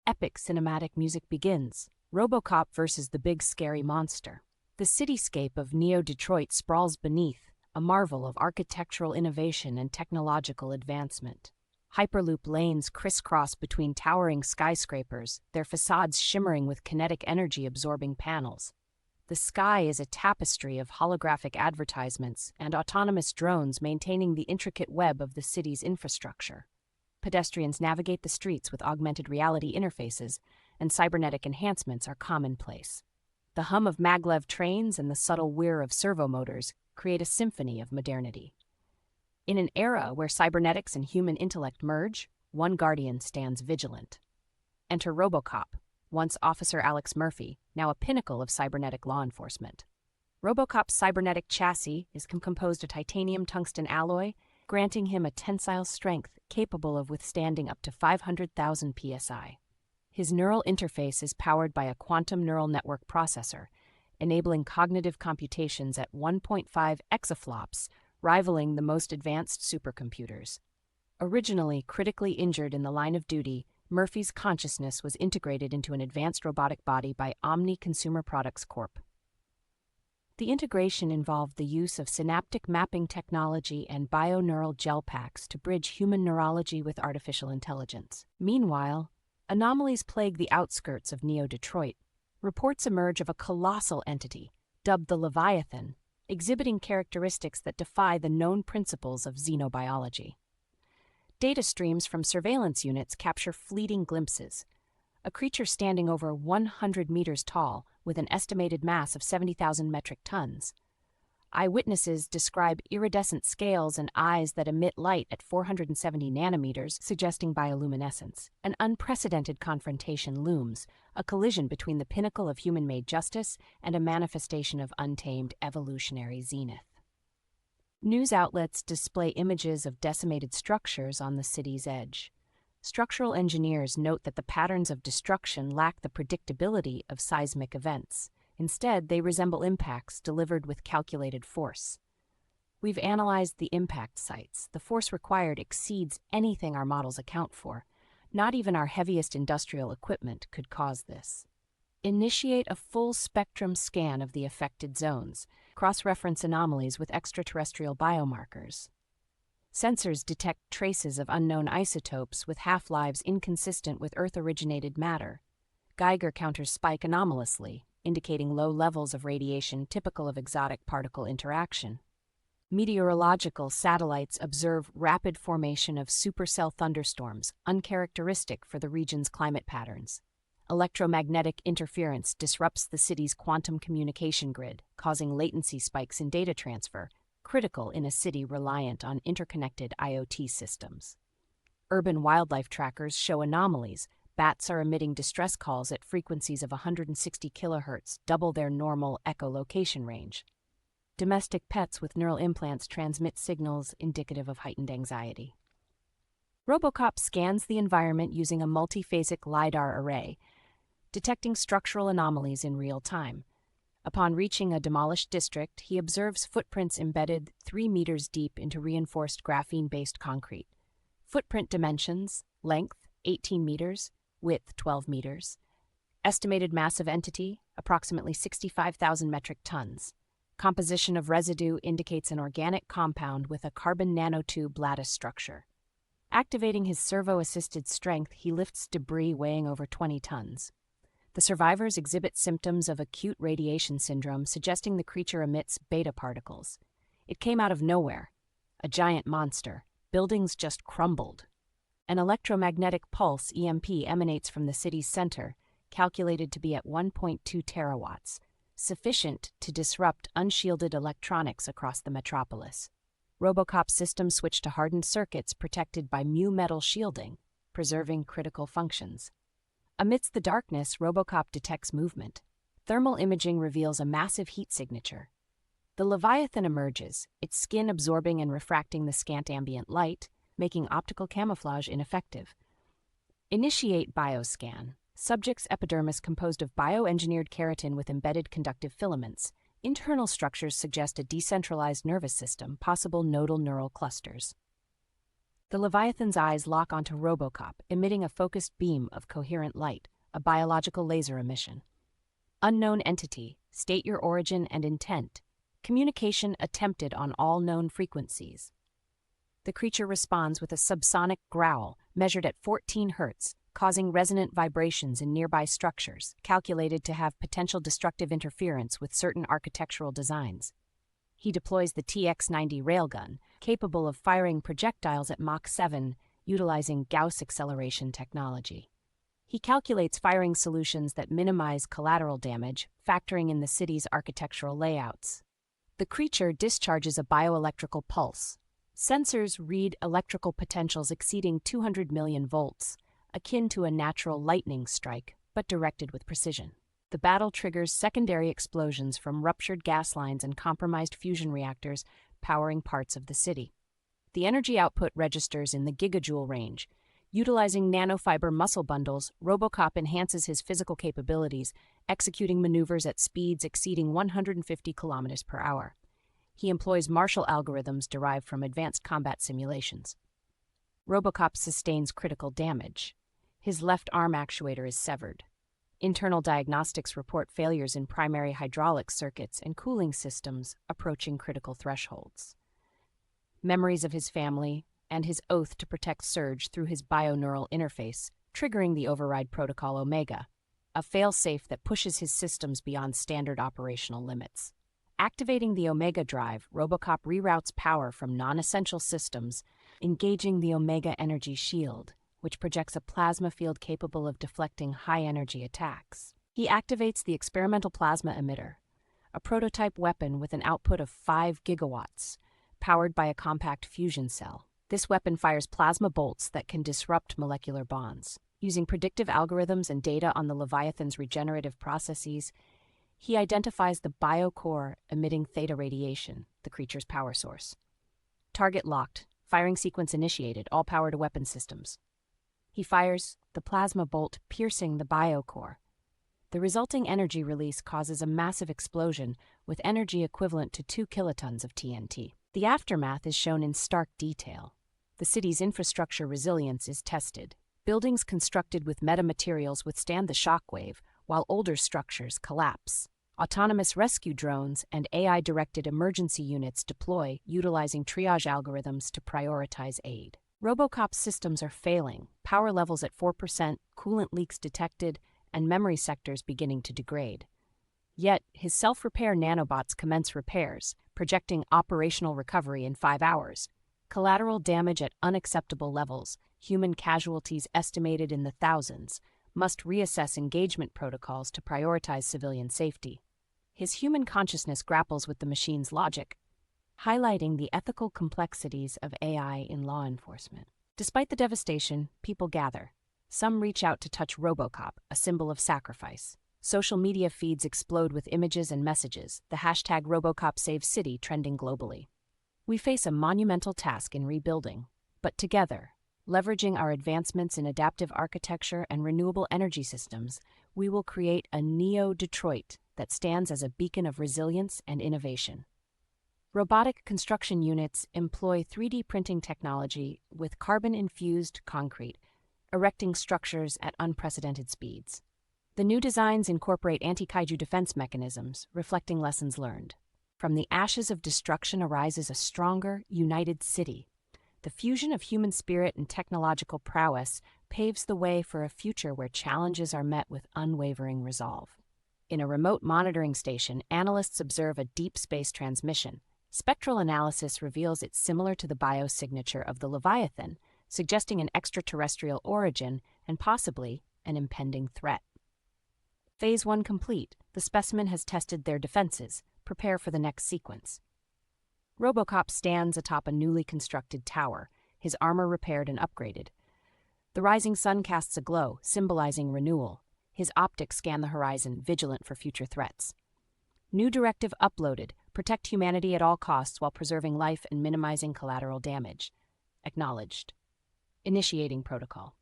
epic cinematic music begins. RoboCop versus the big scary monster. The cityscape of Neo-Detroit sprawls beneath, a marvel of architectural innovation and technological advancement. Hyperloop lanes crisscross between towering skyscrapers, their facades shimmering with kinetic energy-absorbing panels. The sky is a tapestry of holographic advertisements and autonomous drones maintaining the intricate web of the city's infrastructure. Pedestrians navigate the streets with augmented reality interfaces, and cybernetic enhancements are commonplace. The hum of maglev trains and the subtle whir of servo motors create a symphony of modernity. In an era where cybernetics and human intellect merge, one guardian stands vigilant. Enter RoboCop, once Officer Alex Murphy, now a pinnacle of cybernetic law enforcement. RoboCop's cybernetic chassis is composed of titanium tungsten alloy, granting him a tensile strength capable of withstanding up to 500,000 psi. His neural interface is powered by a quantum neural network processor, enabling cognitive computations at 1.5 exaflops, rivaling the most advanced supercomputers. Originally critically injured in the line of duty, Murphy's consciousness was integrated into an advanced robotic body by Omni Consumer Products Corp. The integration involved the use of synaptic mapping technology and bioneural gel packs to bridge human neurology with artificial intelligence. Meanwhile, anomalies plague the outskirts of Neo-Detroit. Reports emerge of a colossal entity, dubbed the Leviathan, exhibiting characteristics that defy the known principles of xenobiology. Data streams from surveillance units capture fleeting glimpses. A creature standing over 100 meters tall, with an estimated mass of 70,000 metric tons. Eyewitnesses describe iridescent scales and eyes that emit light at 470 nanometers, suggesting bioluminescence. An unprecedented confrontation looms, a collision between the pinnacle of human-made justice and a manifestation of untamed evolutionary zenith. News outlets display images of decimated structures on the city's edge. Structural engineers note that the patterns of destruction lack the predictability of seismic events. Instead, they resemble impacts delivered with calculated force. We've analyzed the impact sites. The force required exceeds anything our models account for. Not even our heaviest industrial equipment could cause this. Initiate a full spectrum scan of the affected zones. Cross-reference anomalies with extraterrestrial biomarkers. Sensors detect traces of unknown isotopes with half-lives inconsistent with Earth-originated matter. Geiger counters spike anomalously, indicating low levels of radiation typical of exotic particle interaction. Meteorological satellites observe rapid formation of supercell thunderstorms, uncharacteristic for the region's climate patterns. Electromagnetic interference disrupts the city's quantum communication grid, causing latency spikes in data transfer, critical in a city reliant on interconnected IoT systems. Urban wildlife trackers show anomalies. Bats are emitting distress calls at frequencies of 160 kHz, double their normal echolocation range. Domestic pets with neural implants transmit signals indicative of heightened anxiety. RoboCop scans the environment using a multiphasic LiDAR array, detecting structural anomalies in real time. Upon reaching a demolished district, he observes footprints embedded 3 meters deep into reinforced graphene-based concrete. Footprint dimensions: length 18 meters, width 12 meters. Estimated mass of entity, approximately 65,000 metric tons. Composition of residue indicates an organic compound with a carbon nanotube lattice structure. Activating his servo-assisted strength, he lifts debris weighing over 20 tons. The survivors exhibit symptoms of acute radiation syndrome, suggesting the creature emits beta particles. It came out of nowhere. A giant monster. Buildings just crumbled. An electromagnetic pulse, EMP, emanates from the city's center, calculated to be at 1.2 terawatts, sufficient to disrupt unshielded electronics across the metropolis. RoboCop systems switch to hardened circuits protected by mu metal shielding, preserving critical functions. Amidst the darkness, RoboCop detects movement. Thermal imaging reveals a massive heat signature. The Leviathan emerges, its skin absorbing and refracting the scant ambient light, making optical camouflage ineffective. Initiate bioscan. Subject's epidermis composed of bioengineered keratin with embedded conductive filaments. Internal structures suggest a decentralized nervous system, possible nodal neural clusters. The Leviathan's eyes lock onto RoboCop, emitting a focused beam of coherent light, a biological laser emission. Unknown entity, state your origin and intent. Communication attempted on all known frequencies. The creature responds with a subsonic growl measured at 14 Hz, causing resonant vibrations in nearby structures, calculated to have potential destructive interference with certain architectural designs. He deploys the TX-90 railgun, capable of firing projectiles at Mach 7, utilizing Gauss acceleration technology. He calculates firing solutions that minimize collateral damage, factoring in the city's architectural layouts. The creature discharges a bioelectrical pulse. Sensors read electrical potentials exceeding 200 million volts, akin to a natural lightning strike, but directed with precision. The battle triggers secondary explosions from ruptured gas lines and compromised fusion reactors powering parts of the city. The energy output registers in the gigajoule range. Utilizing nanofiber muscle bundles, RoboCop enhances his physical capabilities, executing maneuvers at speeds exceeding 150 km per hour. He employs martial algorithms derived from advanced combat simulations. RoboCop sustains critical damage. His left arm actuator is severed. Internal diagnostics report failures in primary hydraulic circuits and cooling systems approaching critical thresholds. Memories of his family and his oath to protect surge through his bioneural interface, triggering the override protocol Omega, a failsafe that pushes his systems beyond standard operational limits. Activating the Omega drive, RoboCop reroutes power from non-essential systems, engaging the Omega energy shield, which projects a plasma field capable of deflecting high-energy attacks. He activates the experimental plasma emitter, a prototype weapon with an output of 5 gigawatts, powered by a compact fusion cell. This weapon fires plasma bolts that can disrupt molecular bonds. Using predictive algorithms and data on the Leviathan's regenerative processes, he identifies the biocore emitting theta radiation, the creature's power source. Target locked, firing sequence initiated, all power to weapon systems. He fires, the plasma bolt piercing the biocore. The resulting energy release causes a massive explosion with energy equivalent to 2 kilotons of TNT. The aftermath is shown in stark detail. The city's infrastructure resilience is tested. Buildings constructed with metamaterials withstand the shockwave, while older structures collapse. Autonomous rescue drones and AI-directed emergency units deploy, utilizing triage algorithms to prioritize aid. RoboCop's systems are failing, power levels at 4%, coolant leaks detected, and memory sectors beginning to degrade. Yet, his self-repair nanobots commence repairs, projecting operational recovery in 5 hours. Collateral damage at unacceptable levels, human casualties estimated in the thousands, must reassess engagement protocols to prioritize civilian safety. His human consciousness grapples with the machine's logic, highlighting the ethical complexities of AI in law enforcement. Despite the devastation, people gather. Some reach out to touch RoboCop, a symbol of sacrifice. Social media feeds explode with images and messages, the hashtag RoboCopSaveCity trending globally. We face a monumental task in rebuilding, but together, leveraging our advancements in adaptive architecture and renewable energy systems, we will create a Neo-Detroit that stands as a beacon of resilience and innovation. Robotic construction units employ 3D printing technology with carbon-infused concrete, erecting structures at unprecedented speeds. The new designs incorporate anti-kaiju defense mechanisms, reflecting lessons learned. From the ashes of destruction arises a stronger, united city. The fusion of human spirit and technological prowess paves the way for a future where challenges are met with unwavering resolve. In a remote monitoring station, analysts observe a deep space transmission. Spectral analysis reveals it's similar to the biosignature of the Leviathan, suggesting an extraterrestrial origin and possibly an impending threat. Phase 1 complete. The specimen has tested their defenses. Prepare for the next sequence. RoboCop stands atop a newly constructed tower, his armor repaired and upgraded. The rising sun casts a glow, symbolizing renewal. His optics scan the horizon, vigilant for future threats. New directive uploaded. Protect humanity at all costs while preserving life and minimizing collateral damage. Acknowledged. Initiating protocol.